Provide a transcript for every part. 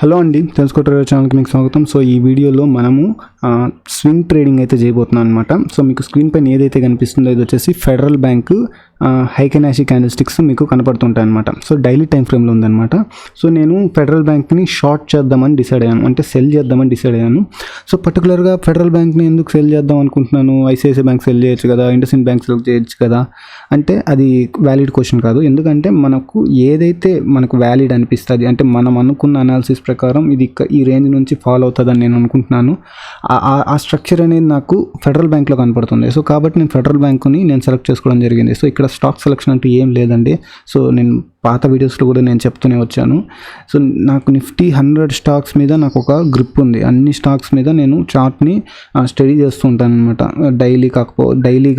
Hello అండి, తెలుసుకో trader ఛానల్కి మీకు స్వాగతం. సో ఈ వీడియోలో మనము స్వింగ్ ట్రేడింగ్ అయితే చేయబోతున్నాం అనమాట. సో మీకు స్క్రీన్ పైన ఏదైతే కనిపిస్తుందో ఇది వచ్చేసి ఫెడరల్ బ్యాంక్ హైకెనాషి క్యాండిల్స్టిక్స్ మీకు కనపడుతుంటాయి అనమాట. సో డైలీ టైం ఫ్రేమ్లో ఉందన్నమాట. సో నేను ఫెడరల్ బ్యాంక్ని షార్ట్ చేద్దామని డిసైడ్ అయ్యాను, అంటే సెల్ చేద్దామని డిసైడ్ అయ్యాను. సో పర్టికులర్గా ఫెడరల్ బ్యాంక్ని ఎందుకు సెల్ చేద్దాం అనుకుంటున్నాను, ఐసిఐసిఐ బ్యాంక్ సెల్ చేయొచ్చు కదా, ఇండస్ఇండ్ బ్యాంక్ సెల్ చేయొచ్చు కదా అంటే అది వ్యాలిడ్ క్వశ్చన్ కాదు. ఎందుకంటే మనకు ఏదైతే మనకు వ్యాలిడ్ అనిపిస్తుంది, అంటే మనం అనుకున్న అనాలిసిస్ ప్రకారం ఇది ఈ రేంజ్ నుంచి ఫాలో అవుతుందని నేను అనుకుంటున్నాను. ఆ స్ట్రక్చర్ అనేది నాకు ఫెడరల్ బ్యాంక్లో కనపడుతుంది. సో కాబట్టి నేను ఫెడరల్ బ్యాంకుని నేను సెలెక్ట్ చేసుకోవడం జరిగింది. సో ఇక్కడ స్టాక్ సెలెక్షన్ అంటూ ఏం లేదండి. సో నేను పాత వీడియోస్లో కూడా నేను చెప్తూనే వచ్చాను. సో నాకు నిఫ్టీ 100 స్టాక్స్ మీద నాకు ఒక గ్రిప్ ఉంది. అన్ని స్టాక్స్ మీద నేను చార్ట్ని స్టడీ చేస్తూ ఉంటాను అనమాట. డైలీ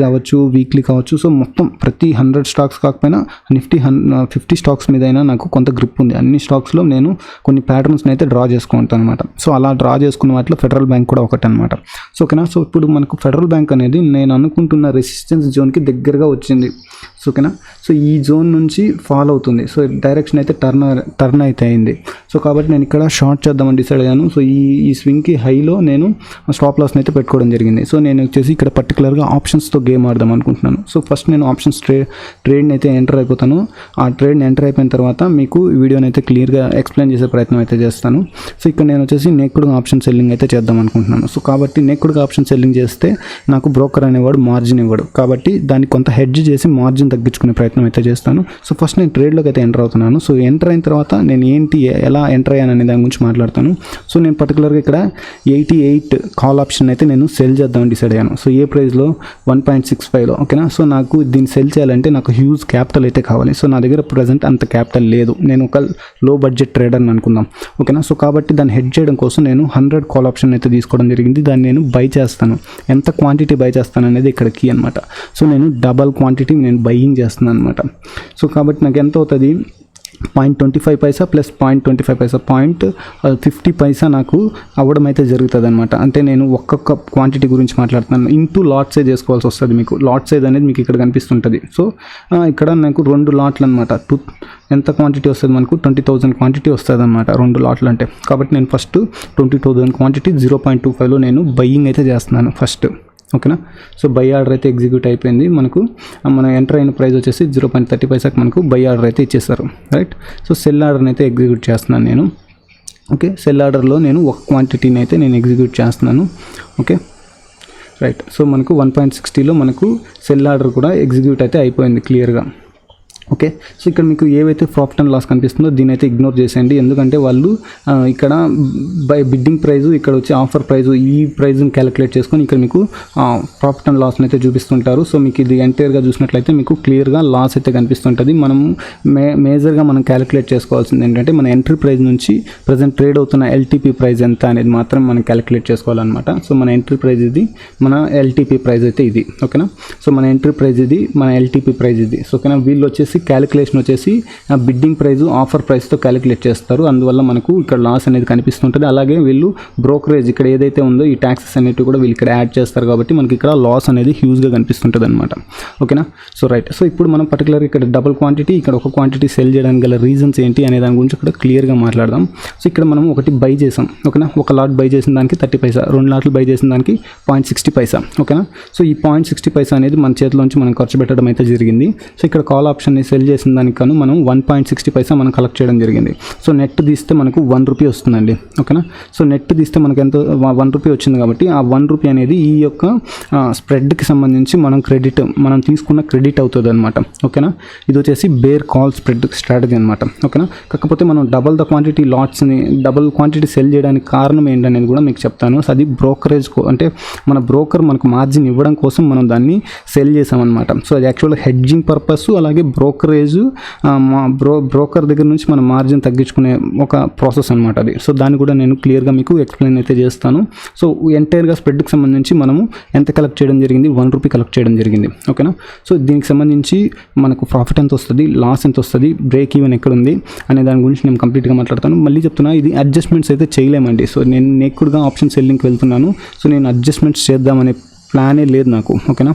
కావచ్చు, వీక్లీ కావచ్చు. సో మొత్తం ప్రతి 100 స్టాక్స్ కాకపోయినా నిఫ్టీ 50 స్టాక్స్ మీద అయినా నాకు కొంత గ్రిప్ ఉంది. అన్ని స్టాక్స్లో నేను కొన్ని ప్యాటర్న్స్ని అయితే డ్రా చేసుకుంటాను అనమాట. సో అలా డ్రా చేసుకున్న వాటిలో ఫెడరల్ బ్యాంక్ కూడా ఒకటి అనమాట. సో ఓకేనా. సో ఇప్పుడు మనకు ఫెడరల్ బ్యాంక్ అనేది నేను అనుకుంటున్న రెసిస్టెన్స్ జోన్కి దగ్గరగా వచ్చింది. సో ఓకేనా. సో ఈ జోన్ నుంచి ఫాలో అవుతుంది. సో డైరెక్షన్ అయితే టర్న్ అయితే అయింది. సో కాబట్టి నేను ఇక్కడ షార్ట్ చేద్దామని డిసైడ్ అయ్యాను. సో ఈ స్వింగ్కి హైలో నేను స్టాప్ లాస్ని అయితే పెట్టుకోవడం జరిగింది. సో నేను వచ్చేసి ఇక్కడ పర్టికులర్గా ఆప్షన్స్తో గేమ్ ఆడదాం అనుకుంటున్నాను. సో ఫస్ట్ నేను ఆప్షన్స్ ట్రేడ్ని అయితే ఎంటర్ అయిపోతాను. ఆ ట్రేడ్ని ఎంటర్ అయిపోయిన తర్వాత మీకు ఈ వీడియోని అయితే క్లియర్గా ఎక్స్ప్లెయిన్ చేసే ప్రయత్నం అయితే చేస్తాను. సో ఇక్కడ నేను వచ్చేసి నేకుడ్గా ఆప్షన్ సెల్లింగ్ అయితే చేద్దాం అనుకుంటున్నాను. సో కాబట్టి నేకుడ్గా ఆప్షన్ సెల్లింగ్ చేస్తే నాకు బ్రోకర్ అనేవాడు మార్జిన్ ఇవ్వడు. కాబట్టి దాన్ని కొంత హెడ్జ్ చేసి మార్జిన్ తగ్గించుకునే ప్రయత్నం అయితే చేస్తాను. సో ఫస్ట్ నేను ట్రేడ్లోకి అయితే ఎంటర్ అవుతున్నాను. సో ఎంటర్ అయిన తర్వాత నేను ఎలా ఎంటర్ అయ్యాను అనే దాని గురించి మాట్లాడతాను. సో నేను పర్టికులర్గా ఇక్కడ 88 కాల్ ఆప్షన్ అయితే నేను సెల్ చేద్దామని డిసైడ్ అయ్యాను. సో ఏ ప్రైస్లో 1.65లో ఓకేనా. సో నాకు దీన్ని సెల్ చేయాలంటే నాకు హ్యూజ్ క్యాపిటల్ అయితే కావాలి. సో నా దగ్గర ప్రజెంట్ అంత క్యాపిటల్ లేదు. నేను ఒక లో బడ్జెట్ ట్రేడర్ని అనుకుందాం ఓకేనా. సో కాబట్టి దాన్ని హెడ్ చేయడం కోసం నేను 100 కాల్ ఆప్షన్ అయితే తీసుకోవడం జరిగింది. దాన్ని నేను బై చేస్తాను. ఎంత క్వాంటిటీ బై చేస్తాను అనేది ఇక్కడ కీ అనమాట. సో నేను డబల్ క్వాంటిటీ నేను బయింగ్ చేస్తున్నాను అనమాట. సో కాబట్టి నాకు ఎంత అవుతుంది, 0.25 పైసా ప్లస్ 0.25 పైసా 0.50 పైసా నాకు అవ్వడం అయితే జరుగుతుంది అనమాట. అంటే నేను ఒక్కొక్క క్వాంటిటీ గురించి మాట్లాడుతున్నాను. ఇంటూ లాట్ సైజ్ చేసుకోవాల్సి వస్తుంది. మీకు లాట్ సైజ్ అనేది మీకు ఇక్కడ కనిపిస్తుంటుంది. సో ఇక్కడ నాకు 2 లాట్లు అనమాట. ఎంత క్వాంటిటీ వస్తుంది మనకు 20,000 క్వాంటిటీ వస్తుంది అనమాట 2 లాట్లు అంటే. కాబట్టి నేను ఫస్ట్ 20,000 క్వాంటిటీ 0.25లో నేను బయ్యింగ్ అయితే చేస్తున్నాను ఫస్ట్ ఓకేనా. సో బై ఆర్డర్ అయితే ఎగ్జిక్యూట్ అయిపోయింది. మన ఎంటర్ అయిన ప్రైస్ వచ్చేసి 0.30 పైసాకి మనకు బై ఆర్డర్ అయితే ఇచ్చేస్తారు రైట్. సో సెల్ ఆర్డర్ని అయితే ఎగ్జిక్యూట్ చేస్తున్నాను నేను. ఓకే, సెల్ ఆర్డర్లో నేను ఒక క్వాంటిటీని అయితే నేను ఎగ్జిక్యూట్ చేస్తున్నాను. Okay right. సో మనకు 1.60లో మనకు సెల్ ఆర్డర్ కూడా ఎగ్జిక్యూట్ అయితే అయిపోయింది క్లియర్గా. ఓకే. సో ఇక్కడ మీకు ఏవైతే ప్రాఫిట్ అండ్ లాస్ కనిపిస్తుందో దీని అయితే ఇగ్నోర్ చేసేయండి. ఎందుకంటే వాళ్ళు ఇక్కడ బై బిడ్డింగ్ ప్రైజు, ఇక్కడ వచ్చి ఆఫర్ ప్రైజు, ఈ ప్రైజ్ని క్యాలిక్యులేట్ చేసుకొని ఇక్కడ మీకు ప్రాఫిట్ అండ్ లాస్ని అయితే చూపిస్తుంటారు. సో మీకు ఇది ఎంటైర్గా చూసినట్లయితే మీకు క్లియర్గా లాస్ అయితే కనిపిస్తుంటుంది. మనం మేజర్గా మనం క్యాలిక్యులేట్ చేసుకోవాల్సింది ఏంటంటే మన ఎంట్రీ ప్రైస్ నుంచి ప్రజెంట్ ట్రేడ్ అవుతున్న ఎల్టీపీ ప్రైస్ ఎంత అనేది మాత్రం మనం క్యాలిక్యులేట్ చేసుకోవాలన్నమాట. సో మన ఎంట్రీ ప్రైస్ ఇది, మన ఎల్టీపీ ప్రైస్ అయితే ఇది ఓకేనా. సో మన ఎంట్రీ ప్రైస్ ఇది, మన ఎల్టీపీ ప్రైస్ ఇది. సో ఓకేనా. వీళ్ళు వచ్చేసి క్యాలిక్యులేషన్ వచ్చేసి బిడ్డింగ్ ప్రైజు ఆఫర్ ప్రైస్తో క్యాలిక్యులేట్ చేస్తారు. అందువల్ల మనకు ఇక్కడ లాస్ అనేది కనిపిస్తుంటుంది. అలాగే వీళ్ళు బ్రోకరేజ్ ఇక్కడ ఏదైతే ఉందో ఈ ట్యాక్సెస్ అనేవి కూడా వీళ్ళు ఇక్కడ యాడ్ చేస్తారు. కాబట్టి మనకి ఇక్కడ లాస్ అనేది హ్యూజ్గా కనిపిస్తుంటుంది అనమాట ఓకేనా. So right. సో ఇప్పుడు మనం పర్టికులర్గా ఇక్కడ డబుల్ క్వాంటిటీ, ఇక్కడ ఒక క్వాంటిటీ సెల్ చేయడానికి గల రీజన్స్ ఏంటి అనే దాని గురించి ఇక్కడ క్లియర్గా మాట్లాడదాం. సో ఇక్కడ మనం ఒకటి బై చేసాం ఓకేనా. ఒక లాట్ బై చేసిన దానికి 30 పైసా, 2 లాట్లు బై చేసిన దానికి 0.60 పైసా ఓకేనా. సో ఈ 0.60 పైసా అనేది మన చేతిలోంచి మనం ఖర్చు పెట్టడం అయితే జరిగింది. సో ఇక్కడ కాల్ ఆప్షన్ సెల్ చేసిన దానికను మనం 1.60 పైసా మనం కలెక్ట్ చేయడం జరిగింది. సో నెట్ తీస్తే మనకు 1 రూపీ వస్తుందండి ఓకేనా. సో నెట్ తీస్తే మనకు ఎంత 1 రూపీ వచ్చింది. కాబట్టి ఆ 1 రూపీ అనేది ఈ యొక్క స్ప్రెడ్కి సంబంధించి మనం తీసుకున్న క్రెడిట్ అవుతుంది అనమాట ఓకేనా. ఇది వచ్చేసి బేర్ కాల్ స్ప్రెడ్ స్ట్రాటజీ అనమాట ఓకేనా. కాకపోతే మనం డబల్ ద క్వాంటిటీ లాట్స్ని డబల్ క్వాంటిటీ సెల్ చేయడానికి కారణం ఏంటనేది కూడా మీకు చెప్తాను. సో అది బ్రోకరేజ్ అంటే మన బ్రోకర్ మనకు మార్జిన్ ఇవ్వడం కోసం మనం దాన్ని సెల్ చేసామన్నమాట. సో అది యాక్చువల్గా హెడ్జింగ్ పర్పస్, అలాగే బ్రోకర్ దగ్గర నుంచి మనం మార్జిన్ తగ్గించుకునే ఒక ప్రాసెస్ అనమాట అది. సో దాన్ని కూడా నేను క్లియర్గా మీకు ఎక్స్ప్లెయిన్ అయితే చేస్తాను. సో ఎంటైర్గా స్ప్రెడ్కి సంబంధించి మనము ఎంత కలెక్ట్ చేయడం జరిగింది, 1 రూపీ కలెక్ట్ చేయడం జరిగింది ఓకేనా. సో దీనికి సంబంధించి మనకు ప్రాఫిట్ ఎంత వస్తుంది, లాస్ ఎంత వస్తుంది, బ్రేక్ ఈవెన్ ఎక్కడ ఉంది అనే దాని గురించి నేను కంప్లీట్గా మాట్లాడతాను. మళ్ళీ చెప్తున్నా, ఇది అడ్జస్ట్మెంట్స్ అయితే చేయలేమండి. సో నేను నేకుడ్గా ఆప్షన్ సెల్లింగ్కి వెళ్తున్నాను. సో నేను అడ్జస్ట్మెంట్స్ చేద్దామనే ప్లానే లేదు నాకు ఓకేనా.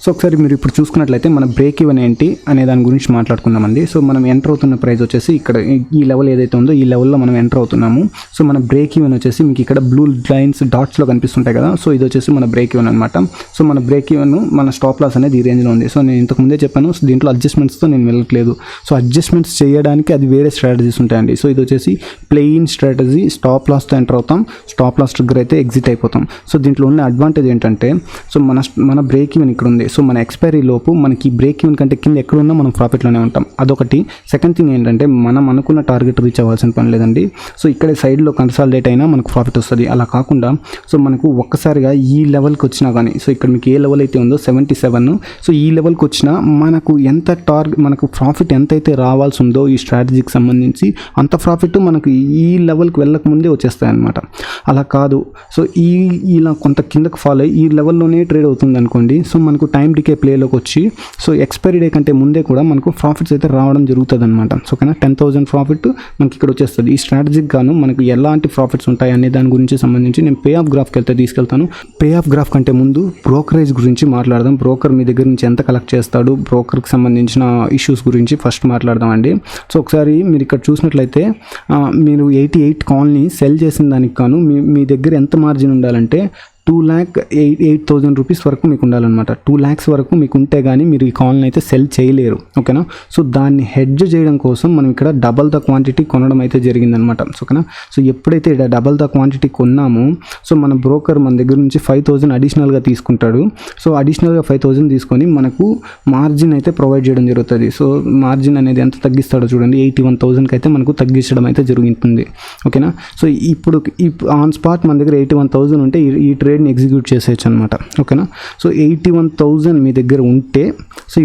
సో ఒకసారి మీరు ఇప్పుడు చూసుకున్నట్లయితే మన బ్రేక్ ఈవెన్ ఏంటి అనే దాని గురించి మాట్లాడుకుందామండి. సో మనం ఎంటర్ అవుతున్న ప్రైస్ వచ్చేసి ఇక్కడ ఈ లెవెల్ ఏదైతే ఉందో ఈ లెవెల్లో మనం ఎంటర్ అవుతున్నాము. సో మన బ్రేక్ ఈవెన్ వచ్చేసి మీకు ఇక్కడ బ్లూ లైన్స్ డాట్స్లో కనిపిస్తుంటాయి కదా, సో ఇది వచ్చేసి మన బ్రేక్ ఈవెన్ అనమాట. సో మన బ్రేక్ ఈవెన్ మన స్టాప్ లాస్ అనేది ఈ రేంజ్లో ఉంది. సో నేను ఇంతకు ముందే చెప్పాను, దీంట్లో అడ్జస్ట్మెంట్స్తో నేను వెళ్ళట్లేదు. సో అడ్జస్ట్మెంట్స్ చేయడానికి అది వేరే స్ట్రాటజీస్ ఉంటాయండి. సో ఇది వచ్చేసి ప్లెయిన్ స్ట్రాటజీ, స్టాప్ లాస్తో ఎంటర్ అవుతాం, స్టాప్ లాస్ ట్రిగ్గర్ అయితే ఎగ్జిట్ అయిపోతాం. సో దీంట్లో ఉన్న అడ్వాంటేజ్ ఏంటంటే సో మన బ్రేక్ ఈవెన్ ఇక్కడ ఉంది. సో మన ఎక్స్పైరీ లోపు మనకి బ్రేక్ ఈవెన్ కంటే కింద ఎక్కడున్నా మనం ప్రాఫిట్లోనే ఉంటాం, అదొకటి. సెకండ్ థింగ్ ఏంటంటే మనం అనుకున్న టార్గెట్ రీచ్ అవ్వాల్సిన పని లేదండి. సో ఇక్కడ సైడ్లో కన్సాలిడేట్ అయినా మనకు ప్రాఫిట్ వస్తుంది. అలా కాకుండా సో మనకు ఒక్కసారిగా ఈ లెవెల్కి వచ్చినా కానీ, సో ఇక్కడ మీకు ఏ లెవెల్ అయితే ఉందో 77, సో ఈ లెవెల్కి వచ్చినా మనకు ఎంత మనకు ప్రాఫిట్ ఎంతైతే రావాల్సి ఉందో ఈ స్ట్రాటజీకి సంబంధించి అంత ప్రాఫిట్ మనకు ఈ లెవెల్కి వెళ్ళక ముందే వచ్చేస్తాయి అన్నమాట. అలా కాదు, సో ఇలా కొంత కిందకు ఫాలో అయ్యి ఈ లెవెల్లోనే ట్రేడ్ అవుతుంది అనుకోండి, సో మనకు టైం డికే ప్లేలోకి వచ్చి సో ఎక్స్పైరీ డే కంటే ముందే కూడా మనకు ప్రాఫిట్స్ అయితే రావడం జరుగుతుంది అనమాట. సో ఓకేనా, 10,000 ప్రాఫిట్ మనకి ఇక్కడ వచ్చేస్తుంది. ఈ స్ట్రాటజీకి గాను మనకు ఎలాంటి ప్రాఫిట్స్ ఉంటాయి అనే దాని గురించి సంబంధించి నేను పే ఆఫ్ గ్రాఫ్కి తీసుకెళ్తాను. పే ఆఫ్ గ్రాఫ్ కంటే ముందు బ్రోకరేజ్ గురించి మాట్లాడదాం. బ్రోకర్ మీ దగ్గర నుంచి ఎంత కలెక్ట్ చేస్తాడు, బ్రోకర్కి సంబంధించిన ఇష్యూస్ గురించి ఫస్ట్ మాట్లాడదాం అండి. సో ఒకసారి మీరు ఇక్కడ చూసినట్లయితే మీరు 88 కాల్ని సెల్ చేసిన దానికి గాను మీ దగ్గర ఎంత మార్జిన్ ఉండాలంటే 2,08,000 రూపీస్ వరకు మీకు ఉండాలన్నమాట. 2 lakhs వరకు మీకు ఉంటే కానీ మీరు ఈ కాల్ని అయితే సెల్ చేయలేరు. ఓకేనా, సో దాన్ని హెడ్జ్ చేయడం కోసం మనం ఇక్కడ డబల్ ద క్వాంటిటీ కొనడం అయితే జరిగిందనమాట. ఓకేనా, సో ఎప్పుడైతే డబల్ ద క్వాంటిటీ కొన్నామో సో మన బ్రోకర్ మన దగ్గర నుంచి 5,000 అడిషనల్గా తీసుకుంటాడు. సో అడిషనల్గా 5,000 తీసుకొని మనకు మార్జిన్ అయితే ప్రొవైడ్ చేయడం జరుగుతుంది. సో మార్జిన్ అనేది ఎంత తగ్గిస్తాడో చూడండి, 81,000కి అయితే మనకు తగ్గించడం అయితే జరుగుతుంది. ఓకేనా, సో ఇప్పుడు ఆన్ స్పాట్ మన దగ్గర 81,000 ఉంటే ఈ ట్రేడ్ని ఎగ్జిక్యూట్ చేసేయచ్చు అనమాట. ఓకేనా, సో 81,000 మీ దగ్గర ఉంటే సో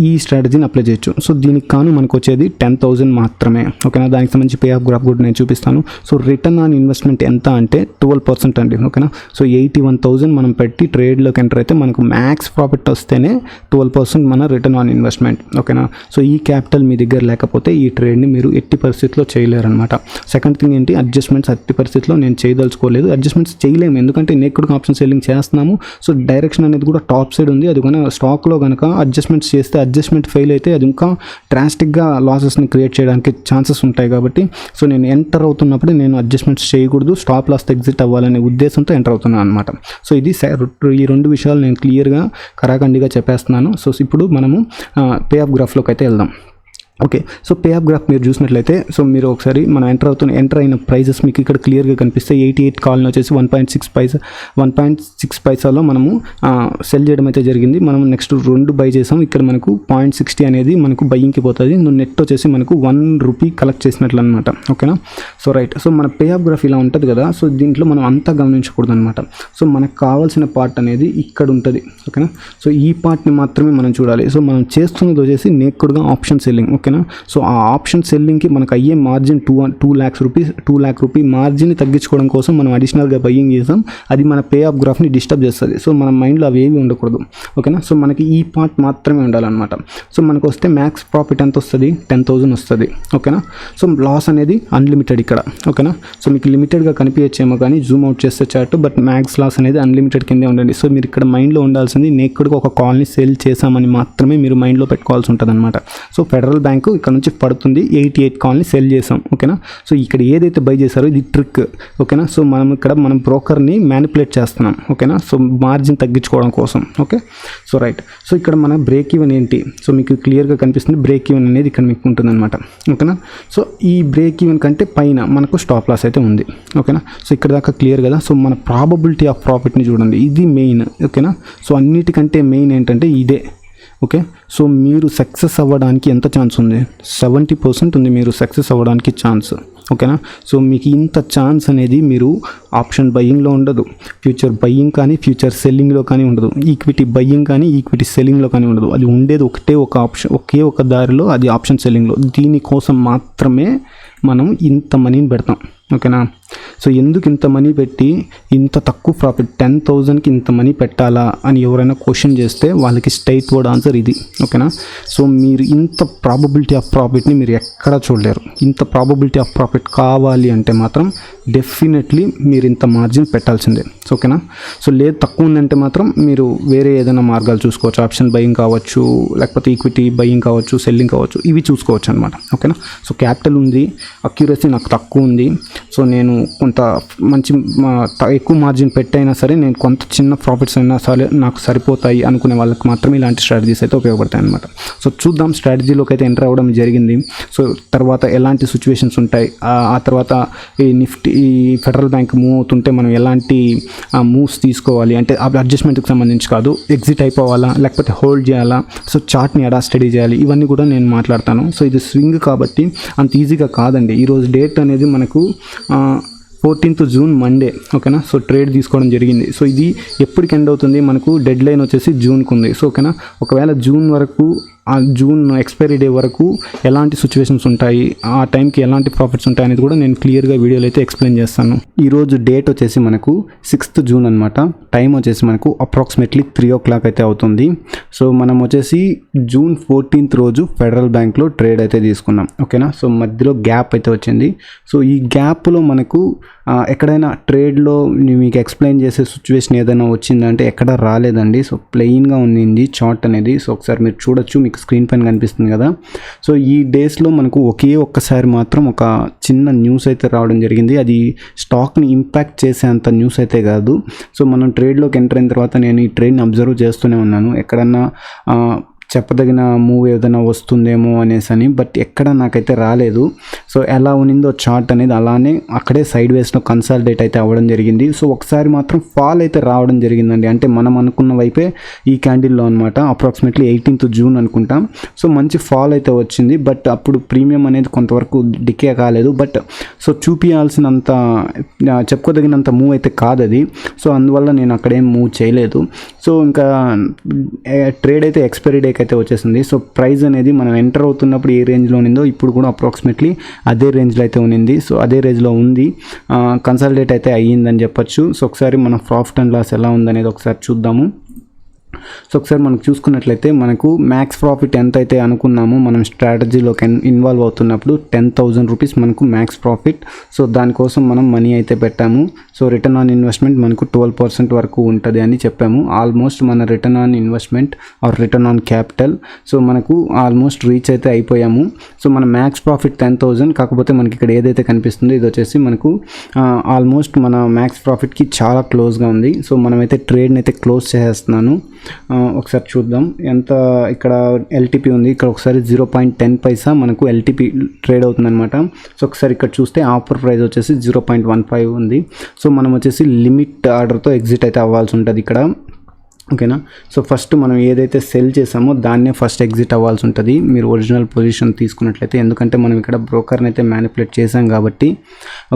ఈ స్ట్రాటజీని అప్లై చేయొచ్చు. సో దీనికి కాను మనకు వచ్చేది 10,000 మాత్రమే. ఓకేనా, దానికి సంబంధించి పే ఆఫ్ గ్రాఫ్ కూడా నేను చూపిస్తాను. సో రిటర్న్ ఆన్ ఇన్వెస్ట్మెంట్ ఎంత అంటే 12% అండి. ఓకేనా, సో 81,000 మనం పెట్టి ట్రేడ్లోకి ఎంటర్ అయితే మనకు మ్యాక్స్ ప్రాఫిట్ వస్తేనే 12% మన రిటర్న్ ఆన్ ఇన్వెస్ట్మెంట్. ఓకేనా, సో ఈ క్యాపిటల్ మీ దగ్గర లేకపోతే ఈ ట్రేడ్ని మీరు ఎట్టి పరిస్థితిలో చేయలేరు అనమాట. సెకండ్ థింగ్ ఏంటి, అడ్జస్ట్మెంట్స్ ఎట్టి పరిస్థితిలో నేను చేయదలుచుకోలేదు. అడ్జస్ట్మెంట్స్ చేయలేము, ఎందుకంటే నేకుడ్ ఆప్షన్ సెల్లింగ్ చేస్తున్నాము. సో డైరెక్షన్ అనేది కూడా టాప్ సైడ్ ఉంది. అది కనుక స్టాక్లో కనుక అడ్జస్ట్మెంట్స్ చేస్తే అడ్జస్ట్మెంట్ ఫెయిల్ అయితే అది ఇంకా డ్రాస్టిక్గా లాసెస్ని క్రియేట్ చేయడానికి ఛాన్సెస్ ఉంటాయి. కాబట్టి సో నేను ఎంటర్ అవుతున్నప్పుడు నేను అడ్జస్ట్మెంట్స్ చేయకూడదు, స్టాప్ లాస్ ఎగ్జిట్ అవ్వాలనే ఉద్దేశంతో ఎంటర్ అవుతున్నాను అనమాట. సో ఇది ఈ రెండు విషయాలు నేను క్లియర్గా కరాఖండిగా చెప్పేస్తున్నాను. సో ఇప్పుడు మనము పే ఆఫ్ గ్రాఫ్లోకి అయితే వెళ్దాం. Okay, so pay of graph మీరు చూసినట్లయితే సో మీరు ఒకసారి మనం ఎంటర్ అయిన ప్రైజెస్ మీకు ఇక్కడ క్లియర్గా కనిపిస్తాయి. 88 కాల్ని వచ్చేసి 1.6 పైసాలో మనము సెల్ చేయడం అయితే జరిగింది. మనం నెక్స్ట్ 2 బై చేసాం. ఇక్కడ మనకు 0.60 అనేది మనకు బయ్యింగ్కి పోతుంది. నెట్ వచ్చేసి మనకు 1 రూపీ కలెక్ట్ చేసినట్లు అనమాట. ఓకేనా, సో రైట్. సో మన పే ఆఫ్ గ్రాఫ్ ఇలా ఉంటుంది కదా, సో దీంట్లో మనం అంతా గమనించకూడదు అనమాట. సో మనకు కావాల్సిన పార్ట్ అనేది ఇక్కడ ఉంటుంది. ఓకేనా, సో ఈ పార్ట్ని మాత్రమే మనం చూడాలి. సో మనం చేస్తున్నది వచ్చేసి నేకుడ్గా ఆప్షన్ సెల్లింగ్. ఓకేనా, సో ఆ ఆప్షన్ సెల్లింగ్కి మనకు అయ్యే margin 2 lakhs rupees, 2 lakh rupee మార్జిన్ని తగ్గించుకోవడం కోసం మనం అడిషనల్గా బయ్యింగ్ చేసాం. అది మన పే ఆఫ్ గ్రాఫ్ని డిస్టర్బ్ చేస్తుంది. సో మన మైండ్లో అవి ఏవి ఉండకూడదు. ఓకేనా, సో మనకి ఈ పార్ట్ మాత్రమే ఉండాలన్నమాట. సో మనకు వస్తే మ్యాక్స్ ప్రాఫిట్ ఎంత వస్తుంది, 10,000 వస్తుంది. ఓకేనా, సో లాస్ అనేది అన్లిమిటెడ్ ఇక్కడ. ఓకేనా, సో మీకు లిమిటెడ్గా కనిపించేమో కానీ జూమ్ అవుట్ చేస్తే చార్ట్, బట్ మ్యాక్స్ లాస్ అనేది అన్లిమిటెడ్ కిందే ఉండండి. సో మీరు ఇక్కడ మైండ్లో ఉండాల్సింది నేకుడ్గా ఒక కాల్ని సేల్ చేసామని మాత్రమే మీరు మైండ్లో పెట్టుకోవాల్సి ఉంటుంది అనమాట. సో ఫెడరల్ బ్యాంక్ ఇక్కడ నుంచి పడుతుంది, 88 కాల్ని సెల్ చేసాం. ఓకేనా, సో ఇక్కడ ఏదైతే బై చేశారో ఇది ట్రిక్. ఓకేనా, సో మనం బ్రోకర్ని మ్యానిపులేట్ చేస్తున్నాం. ఓకేనా, సో మార్జిన్ తగ్గించుకోవడం కోసం. Okay, so right. సో ఇక్కడ మన బ్రేక్ ఈవెన్ ఏంటి, సో మీకు క్లియర్గా కనిపిస్తుంది. బ్రేక్ ఈవెన్ అనేది ఇక్కడ మీకు ఉంటుంది అనమాట. ఓకేనా, సో ఈ బ్రేక్ ఈవెన్ కంటే పైన మనకు స్టాప్ లాస్ అయితే ఉంది. ఓకేనా, సో ఇక్కడ దాకా క్లియర్ కదా. సో మన ప్రాబబిలిటీ ఆఫ్ ప్రాఫిట్ని చూడండి, ఇది మెయిన్. ఓకేనా, సో అన్నిటికంటే మెయిన్ ఏంటంటే ఇదే. ఓకే, సో మీరు సక్సెస్ అవ్వడానికి ఎంత ఛాన్స్ ఉంది, 70% ఉంది మీరు సక్సెస్ అవ్వడానికి ఛాన్స్. ఓకేనా, సో మీకు ఇంత ఛాన్స్ అనేది మీరు ఆప్షన్ బయ్యింగ్లో ఉండదు, ఫ్యూచర్ బయ్యింగ్ కానీ ఫ్యూచర్ సెల్లింగ్లో కానీ ఉండదు, ఈక్విటీ బయ్యింగ్ కానీ ఈక్విటీ సెల్లింగ్లో కానీ ఉండదు. అది ఉండేది ఒకే ఒక దారిలో, అది ఆప్షన్ సెల్లింగ్లో. దీనికోసం మాత్రమే మనం ఇంత మనీని పెడతాం. ఓకేనా, సో ఎందుకు ఇంత మనీ పెట్టి ఇంత తక్కువ ప్రాఫిట్ 10,000కి ఇంత మనీ పెట్టాలా అని ఎవరైనా క్వశ్చన్ చేస్తే వాళ్ళకి స్ట్రైట్ వర్డ్ ఆన్సర్ ఇది. ఓకేనా. సో మీరు ఇంత ప్రాబబిలిటీ ఆఫ్ ప్రాఫిట్ని మీరు ఎక్కడా చూడలేరు. ఇంత ప్రాబబిలిటీ ఆఫ్ ప్రాఫిట్ కావాలి అంటే మాత్రం డెఫినెట్లీ మీరు ఇంత మార్జిన్ పెట్టాల్సిందే. ఓకేనా. సో లేదు తక్కువ ఉందంటే మాత్రం మీరు వేరే ఏదైనా మార్గాలు చూసుకోవచ్చు. ఆప్షన్ బయింగ్ కావచ్చు, లేకపోతే ఈక్విటీ బయింగ్ కావచ్చు, సెల్లింగ్ కావచ్చు, ఇవి చూసుకోవచ్చు అనమాట. ఓకేనా. సో క్యాపిటల్ ఉంది, అక్యురసీ నాకు తక్కువ ఉంది, సో నేను కొంత మంచి ఎక్కువ మార్జిన్ పెట్టైనా సరే నేను కొంత చిన్న ప్రాఫిట్స్ అయినా సరే నాకు సరిపోతాయి అనుకునే వాళ్ళకి మాత్రమే ఇలాంటి స్ట్రాటజీస్ అయితే ఉపయోగపడతాయి అనమాట. సో చూద్దాం, స్ట్రాటజీలోకి అయితే ఎంటర్ అవ్వడం జరిగింది. సో తర్వాత ఎలాంటి సిచ్యువేషన్స్ ఉంటాయి, ఆ తర్వాత ఈ నిఫ్టీ ఈ ఫెడరల్ బ్యాంక్ మూవ్ అవుతుంటే మనం ఎలాంటి మూవ్స్ తీసుకోవాలి, అంటే అడ్జస్ట్మెంట్కి సంబంధించి కాదు, ఎగ్జిట్ అయిపోవాలా లేకపోతే హోల్డ్ చేయాలా, సో చార్ట్ని ఎలా స్టడీ చేయాలి, ఇవన్నీ కూడా నేను మాట్లాడతాను. సో ఇది స్వింగ్ కాబట్టి అంత ఈజీగా కాదండి. ఈరోజు డేట్ అనేది మనకు 14th జూన్ మండే. ఓకేనా. సో ట్రేడ్ తీసుకోవడం జరిగింది. సో ఇది ఎప్పటికి ఎండ్ అవుతుంది, మనకు డెడ్ లైన్ వచ్చేసి జూన్కి ఉంది. సో ఓకేనా, ఒకవేళ జూన్ వరకు, ఆ జూన్ ఎక్స్పైరీ డే వరకు ఎలాంటి సిచ్యువేషన్స్ ఉంటాయి, ఆ టైంకి ఎలాంటి ప్రాఫిట్స్ ఉంటాయి అనేది కూడా నేను క్లియర్గా వీడియోలో అయితే ఎక్స్ప్లెయిన్ చేస్తాను. ఈరోజు డేట్ వచ్చేసి మనకు 6th జూన్ అనమాట. టైం వచ్చేసి మనకు అప్రాక్సిమేట్లీ 3 o'clock అయితే అవుతుంది. సో మనం వచ్చేసి June 14th రోజు ఫెడరల్ బ్యాంక్లో ట్రేడ్ అయితే తీసుకున్నాం. ఓకేనా. సో మధ్యలో గ్యాప్ అయితే వచ్చింది. సో ఈ గ్యాప్లో మనకు ఎక్కడైనా ట్రేడ్లో మీకు ఎక్స్ప్లెయిన్ చేసే సిచ్యువేషన్ ఏదైనా వచ్చిందంటే ఎక్కడ రాలేదండి. సో ప్లెయిన్గా ఉంది చార్ట్ అనేది. సో ఒకసారి మీరు చూడొచ్చు, మీకు స్క్రీన్ పైన కనిపిస్తుంది కదా. సో ఈ డేస్లో మనకు ఒక్కసారి మాత్రం ఒక చిన్న న్యూస్ అయితే రావడం జరిగింది. అది స్టాక్ని ఇంపాక్ట్ చేసేంత న్యూస్ అయితే కాదు. సో మనం ట్రేడ్లోకి ఎంటర్ అయిన తర్వాత నేను ఈ ట్రేడ్ని అబ్జర్వ్ చేస్తూనే ఉన్నాను, ఎక్కడన్నా చెప్పదగిన మూవ్ ఏదైనా వస్తుందేమో అనేసి అని, బట్ ఎక్కడ నాకైతే రాలేదు. సో ఎలా ఉన్నిందో చార్ట్ అనేది అలానే అక్కడే సైడ్ వేస్లో కన్సాలిడేట్ అయితే అవ్వడం జరిగింది. సో ఒకసారి మాత్రం ఫాల్ అయితే రావడం జరిగిందండి, అంటే మనం అనుకున్న వైపే ఈ క్యాండిల్లో అనమాట. అప్రాక్సిమేట్లీ 18th జూన్ అనుకుంటాం. సో మంచి ఫాల్ అయితే వచ్చింది, బట్ అప్పుడు ప్రీమియం అనేది కొంతవరకు డికే కాలేదు. బట్ సో చూపించాల్సినంత చెప్పుకోదగినంత మూవ్ అయితే కాదు అది. సో అందువల్ల నేను అక్కడేం మూవ్ చేయలేదు. సో ఇంకా ట్రేడ్ అయితే ఎక్స్పైరీ డేకి అయితే వచ్చేసింది. సో ప్రైస్ అనేది మనం ఎంటర్ అవుతున్నప్పుడు ఏ రేంజ్లో ఉన్నిందో ఇప్పుడు కూడా అప్రాక్సిమేట్లీ అదే రేంజ్లో అయితే ఉన్నింది. సో అదే రేంజ్లో ఉంది, కన్సాలిడేట్ అయితే అయ్యిందని చెప్పొచ్చు. సో ఒకసారి మన ప్రాఫిట్ అండ్ లాస్ ఎలా ఉందనేది ఒకసారి చూద్దాము. సో ఒకసారి మనకు చూసుకున్నట్లయితే మనకు మ్యాక్స్ ప్రాఫిట్ ఎంత అయితే అనుకున్నామో మనం స్ట్రాటజీలోకి ఇన్వాల్వ్ అవుతున్నప్పుడు 10,000 రూపీస్ మనకు మ్యాక్స్ ప్రాఫిట్. సో దానికోసం మనం మనీ అయితే పెట్టాము. సో రిటర్న్ ఆన్ ఇన్వెస్ట్మెంట్ మనకు 12% వరకు ఉంటుంది అని చెప్పాము. ఆల్మోస్ట్ మన return on investment or return on capital so మనకు ఆల్మోస్ట్ రీచ్ అయితే అయిపోయాము. సో మన మ్యాక్స్ ప్రాఫిట్ 10,000, కాకపోతే మనకి ఇక్కడ ఏదైతే కనిపిస్తుందో ఇది వచ్చేసి మనకు ఆల్మోస్ట్ మన మ్యాక్స్ ప్రాఫిట్కి చాలా క్లోజ్గా ఉంది. సో మనమైతే ట్రేడ్ని అయితే క్లోజ్ చేసేస్తున్నాను. ఒకసారి చూద్దాం ఎంత ఇక్కడ ఎల్టీపీ ఉంది. ఇక్కడ ఒకసారి 0.10 పైసా మనకు ఎల్టీపీ ట్రేడ్ అవుతుంది అనమాట. సో ఒకసారి ఇక్కడ చూస్తే ఆఫర్ ప్రైస్ వచ్చేసి 0.15 ఉంది. సో మనం వచ్చేసి లిమిట్ ఆర్డర్తో ఎగ్జిట్ అయితే అవ్వాల్సి ఉంటుంది ఇక్కడ. ఓకేనా. సో ఫస్ట్ మనం ఏదైతే సెల్ చేసామో దాన్నే ఫస్ట్ ఎగ్జిట్ అవ్వాల్సి ఉంటుంది మీరు ఒరిజినల్ పొజిషన్ తీసుకున్నట్లయితే, ఎందుకంటే మనం ఇక్కడ బ్రోకర్ని అయితే మ్యానిపులేట్ చేసాం కాబట్టి.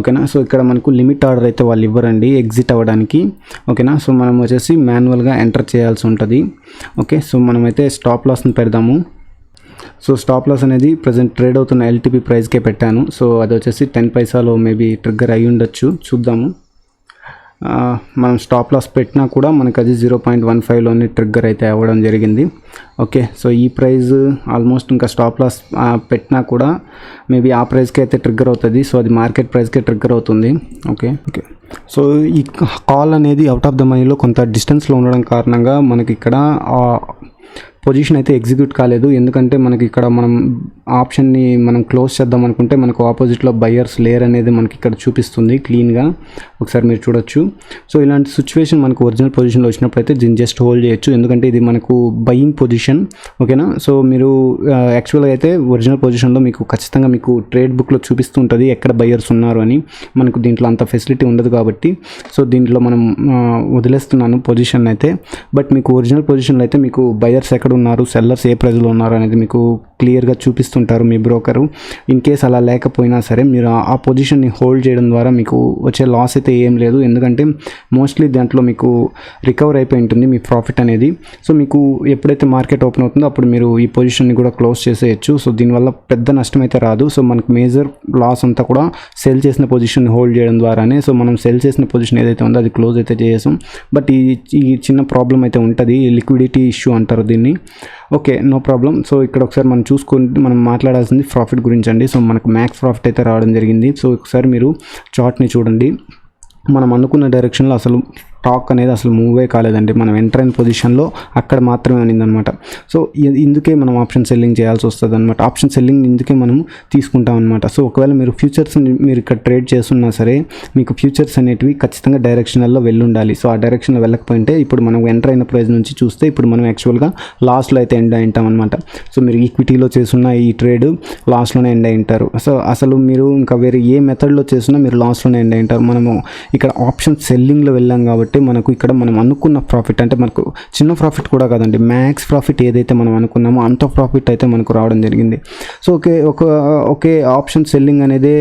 ఓకేనా. సో ఇక్కడ మనకు లిమిట్ ఆర్డర్ అయితే వాళ్ళు ఇవ్వరండి ఎగ్జిట్ అవ్వడానికి. ఓకేనా. సో మనం వచ్చేసి మాన్యువల్గా ఎంటర్ చేయాల్సి ఉంటుంది. ఓకే. సో మనమైతే స్టాప్ లాస్ని పెడదాము. సో స్టాప్ లాస్ అనేది ప్రజెంట్ ట్రేడ్ అవుతున్న ఎల్టీపీ ప్రైస్కే పెట్టాను. సో అది వచ్చేసి 10 పైసాలో మేబీ ట్రిగ్గర్ అయ్యి ఉండొచ్చు, చూద్దాము. మనం స్టాప్ లాస్ పెట్టినా కూడా మనకు అది 0.15లోని ట్రిగ్గర్ అయితే అవ్వడం జరిగింది. ఓకే. సో ఈ ప్రైస్ ఆల్మోస్ట్ ఇంకా స్టాప్ లాస్ పెట్టినా కూడా మేబీ ఆ ప్రైస్కి అయితే ట్రిగ్గర్ అవుతుంది. సో అది మార్కెట్ ప్రైస్కే ట్రిగ్గర్ అవుతుంది. ఓకే. సో ఈ కాల్ అనేది అవుట్ ఆఫ్ ద మనీలో కొంత డిస్టెన్స్లో ఉండడం కారణంగా మనకి ఇక్కడ పొజిషన్ అయితే ఎగ్జిక్యూట్ కాలేదు. ఎందుకంటే మనకి ఇక్కడ మనం ఆప్షన్ని మనం క్లోజ్ చేద్దాం అనుకుంటే మనకు ఆపోజిట్లో బయ్యర్స్ లేర్ అనేది మనకి ఇక్కడ చూపిస్తుంది క్లీన్గా, ఒకసారి మీరు చూడొచ్చు. సో ఇలాంటి సిచ్యువేషన్ మనకు ఒరిజినల్ పొజిషన్లో వచ్చినప్పుడు అయితే దీన్ని జస్ట్ హోల్డ్ చేయొచ్చు, ఎందుకంటే ఇది మనకు బయింగ్ పొజిషన్. ఓకేనా. సో మీరు యాక్చువల్గా అయితే ఒరిజినల్ పొజిషన్లో మీకు ఖచ్చితంగా మీకు ట్రేడ్ బుక్లో చూపిస్తూ ఉంటుంది ఎక్కడ బయ్యర్స్ ఉన్నారు అని. మనకు దీంట్లో అంత ఫెసిలిటీ ఉండదు కాబట్టి సో దీంట్లో మనం వదిలేస్తున్నాను పొజిషన్ అయితే. బట్ మీకు ఒరిజినల్ పొజిషన్లో అయితే మీకు బయ్యర్స్ ఎక్కడ ఎక్కడ ఉన్నారు, సెల్లర్స్ ఏ ప్రైస్లో ఉన్నారు అనేది మీకు క్లియర్గా చూపిస్తుంటారు మీ బ్రోకరు. ఇన్ కేస్ అలా లేకపోయినా సరే మీరు ఆ పొజిషన్ని హోల్డ్ చేయడం ద్వారా మీకు వచ్చే లాస్ అయితే ఏం లేదు, ఎందుకంటే మోస్ట్లీ దాంట్లో మీకు రికవర్ అయిపోయి ఉంటుంది మీ ప్రాఫిట్ అనేది. సో మీకు ఎప్పుడైతే మార్కెట్ ఓపెన్ అవుతుందో అప్పుడు మీరు ఈ పొజిషన్ని కూడా క్లోజ్ చేసేయచ్చు. సో దీనివల్ల పెద్ద నష్టం అయితే రాదు. సో మనకు మేజర్ లాస్ అంతా కూడా సెల్ చేసిన పొజిషన్ హోల్డ్ చేయడం ద్వారానే. సో మనం సెల్ చేసిన పొజిషన్ ఏదైతే ఉందో అది క్లోజ్ అయితే చేసాం. బట్ ఈ చిన్న ప్రాబ్లం అయితే ఉంటుంది, లిక్విడిటీ ఇష్యూ అంటారు దీన్ని. Okay, no problem. సో ఇక్కడ ఒకసారి మనం చూసుకుంటే మనం మాట్లాడాల్సింది ప్రాఫిట్ గురించి అండి. సో మనకు మ్యాక్స్ ప్రాఫిట్ అయితే రావడం జరిగింది. సో ఒకసారి మీరు చార్ట్ని చూడండి. మనం అనుకున్న డైరెక్షన్లో అసలు స్టాక్ అనేది అసలు మూవే కాలేదండి. మనం ఎంటర్ అయిన పొజిషన్లో అక్కడ మాత్రమే ఉన్నిందనమాట. సో ఇందుకే మనం ఆప్షన్ సెల్లింగ్ చేయాల్సి వస్తుంది అనమాట. ఆప్షన్ సెల్లింగ్ ఇందుకే మనం తీసుకుంటాం అనమాట. సో ఒకవేళ మీరు ఫ్యూచర్స్ మీరు ఇక్కడ ట్రేడ్ చేస్తున్నా సరే మీకు ఫ్యూచర్స్ అనేటివి ఖచ్చితంగా డైరెక్షనల్లో వెళ్ళుండాలి. సో ఆ డైరెక్షన్లో వెళ్ళకపోయింటే ఇప్పుడు మనం ఎంటర్ అయిన ప్రైస్ నుంచి చూస్తే ఇప్పుడు మనం యాక్చువల్గా లాస్ట్లో అయితే ఎండ్ అయింటాం అనమాట. సో మీరు ఈక్విటీలో చేస్తున్న ఈ ట్రేడ్ లాస్ట్లోనే ఎండ్ అయింటారు. సో అసలు మీరు ఇంకా వేరే ఏ మెథడ్లో చేస్తున్నా మీరు లాస్ట్లోనే ఎండ్ అయింటారు. మనము ఇక్కడ ఆప్షన్ సెల్లింగ్లో వెళ్ళాం కాబట్టి మనకు ఇక్కడ మనం అనుకున్న ప్రాఫిట్ అంటే మనకు చిన్న ప్రాఫిట్ కూడా కాదండి, మ్యాక్స్ ప్రాఫిట్ ఏదైతే మనం అనుకున్నామో అంత ప్రాఫిట్ అయితే మనకు రావడం జరిగింది. సో ఓకే ఆప్షన్ సెల్లింగ్ అనేది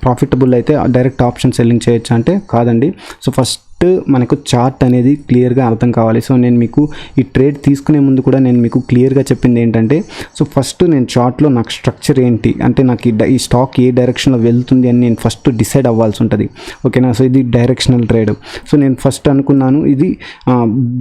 ప్రాఫిటబుల్ అయితే డైరెక్ట్ ఆప్షన్ సెల్లింగ్ చేయొచ్చు అంటే కాదండి. సో ఫస్ట్ మనకు చార్ట్ అనేది క్లియర్గా అర్థం కావాలి. సో నేను మీకు ఈ ట్రేడ్ తీసుకునే ముందు కూడా నేను మీకు క్లియర్గా చెప్పింది ఏంటంటే, సో ఫస్ట్ నేను చార్ట్లో నాకు స్ట్రక్చర్ ఏంటి అంటే నాకు ఈ స్టాక్ ఏ డైరెక్షన్లో వెళ్తుంది అని నేను ఫస్ట్ డిసైడ్ అవ్వాల్సి ఉంటుంది. ఓకేనా. సో ఇది డైరెక్షనల్ ట్రేడ్. సో నేను ఫస్ట్ అనుకున్నాను ఇది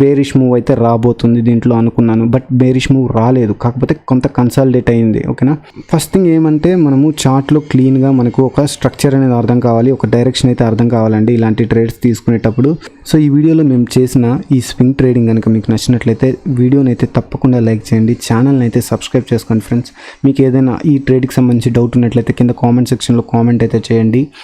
బేరిష్ మూవ్ అయితే రాబోతుంది దీంట్లో అనుకున్నాను. బట్ బేరిష్ మూవ్ రాలేదు, కాకపోతే కొంత కన్సాలిడేట్ అయింది. ఓకేనా. ఫస్ట్ థింగ్ ఏమంటే మనము చార్ట్లో క్లీన్గా మనకు ఒక స్ట్రక్చర్ అనేది అర్థం కావాలి, ఒక డైరెక్షన్ అయితే అర్థం కావాలండి ఇలాంటి ట్రేడ్స్ తీసుకునేటప్పుడు. సో ఈ వీడియోలో మేము చేసిన ఈ స్వింగ్ ట్రేడింగ్ కనుక మీకు నచ్చినట్లయితే వీడియోని అయితే తప్పకుండా లైక్ చేయండి, ఛానల్ని అయితే సబ్స్క్రైబ్ చేసుకోండి ఫ్రెండ్స్. మీకు ఏదైనా ఈ ట్రేడ్కి సంబంధించి డౌట్ ఉన్నట్లయితే కింద కామెంట్ సెక్షన్లో కామెంట్ అయితే చేయండి.